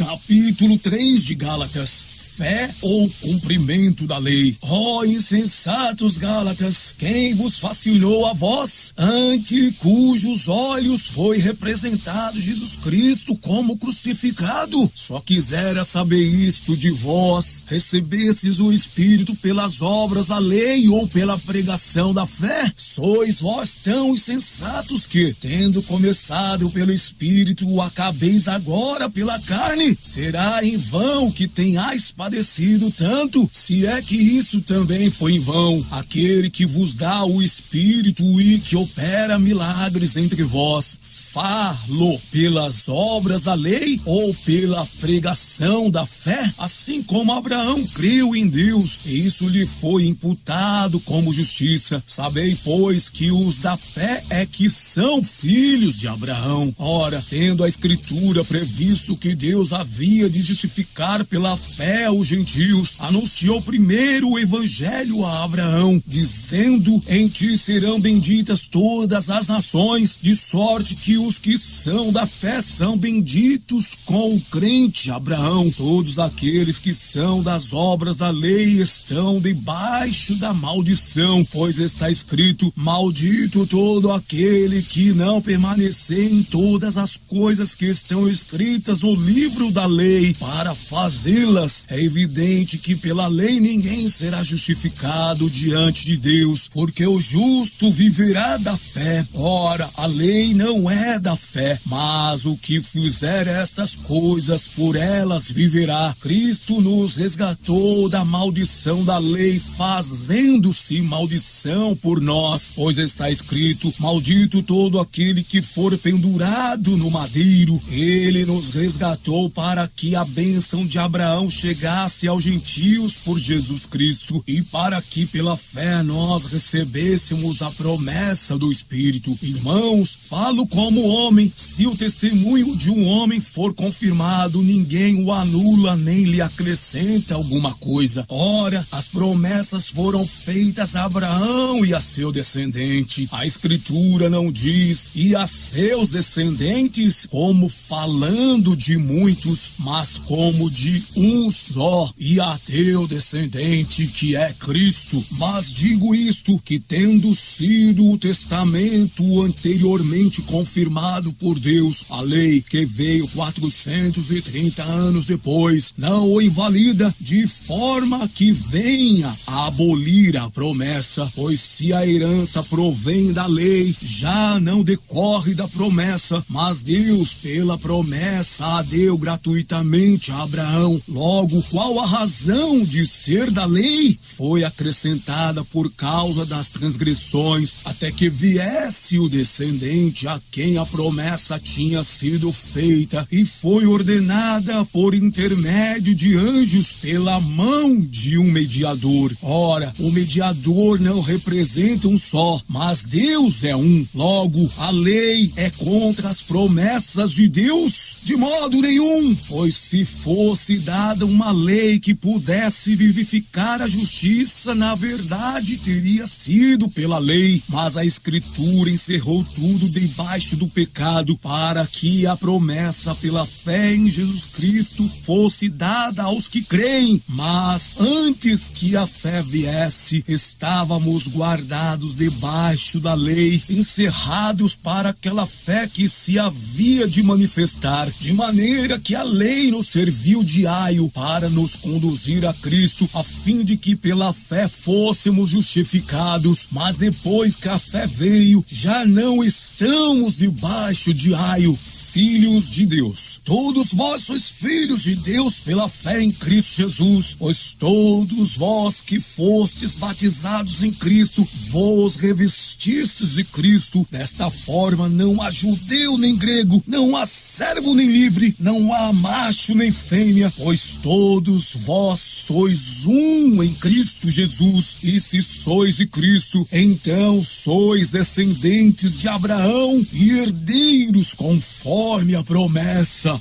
Capítulo 3 de Gálatas. Fé ou cumprimento da lei? Ó insensatos Gálatas, quem vos fascinou a vós, ante cujos olhos foi representado Jesus Cristo como crucificado? Só quisera saber isto de vós: recebestes o Espírito pelas obras da lei ou pela pregação da fé? Sois vós tão insensatos que, tendo começado pelo Espírito, acabeis agora pela carne? Será em vão que tenhais padecido tanto, se é que isso também foi em vão? Aquele que vos dá o Espírito e que opera milagres entre vós, falo pelas obras da lei ou pela pregação da fé? Assim como Abraão creu em Deus, e isso lhe foi imputado como justiça. Sabei, pois, que os da fé é que são filhos de Abraão. Ora, tendo a Escritura previsto que Deus havia de justificar pela fé os gentios, anunciou primeiro o evangelho a Abraão, dizendo: em ti serão benditas todas as nações, de sorte que os que são da fé são benditos com o crente Abraão. Todos aqueles que são das obras da lei estão debaixo da maldição, pois está escrito: maldito todo aquele que não permanecer em todas as coisas que estão escritas no livro da lei para fazê-las. É evidente que pela lei ninguém será justificado diante de Deus, porque o justo viverá da fé. Ora, a lei não é da fé, mas o que fizer estas coisas, por elas viverá. Cristo nos resgatou da maldição da lei, fazendo-se maldição por nós, pois está escrito: maldito todo aquele que for pendurado no madeiro. Ele nos resgatou para que a bênção de Abraão chegasse aos gentios por Jesus Cristo, e para que pela fé nós recebêssemos a promessa do Espírito. Irmãos, falo como homem: se o testemunho de um homem for confirmado, ninguém o anula nem lhe acrescenta alguma coisa. Ora, as promessas foram feitas a Abraão e a seu descendente. A Escritura não diz "e a seus descendentes", como falando de muitos, mas como de um só, e a teu descendente, que é Cristo. Mas digo isto, que tendo sido o testamento anteriormente confirmado por Deus, a lei, que veio 430 anos depois, não o invalida, de forma que venha a abolir a promessa, pois se a herança provém da lei, já não decorre da promessa, mas Deus pela promessa a deu gratuitamente a Abraão. Logo, qual a razão de ser da lei? Foi acrescentada por causa das transgressões, até que viesse o descendente a quem a promessa tinha sido feita, e foi ordenada por intermédio de anjos pela mão de um mediador. Ora, o mediador não representa um só, mas Deus é um. Logo, a lei é contra as promessas de Deus? De modo nenhum, pois se fosse dada uma lei que pudesse vivificar a justiça, na verdade teria sido pela lei, mas a Escritura encerrou tudo debaixo do pecado, para que a promessa pela fé em Jesus Cristo fosse dada aos que creem. Mas antes que a fé viesse, estávamos guardados debaixo da lei, encerrados para aquela fé que se havia de manifestar, de maneira que a lei nos serviu de aio para nos conduzir a Cristo, a fim de que pela fé fôssemos justificados. Mas depois que a fé veio, já não estamos debaixo de aio. Filhos de Deus, todos vós sois filhos de Deus pela fé em Cristo Jesus, pois todos vós que fostes batizados em Cristo, vos revestistes de Cristo. Desta forma não há judeu nem grego, não há servo nem livre, não há macho nem fêmea, pois todos vós sois um em Cristo Jesus. E se sois de Cristo, então sois descendentes de Abraão e herdeiros conforme a promessa.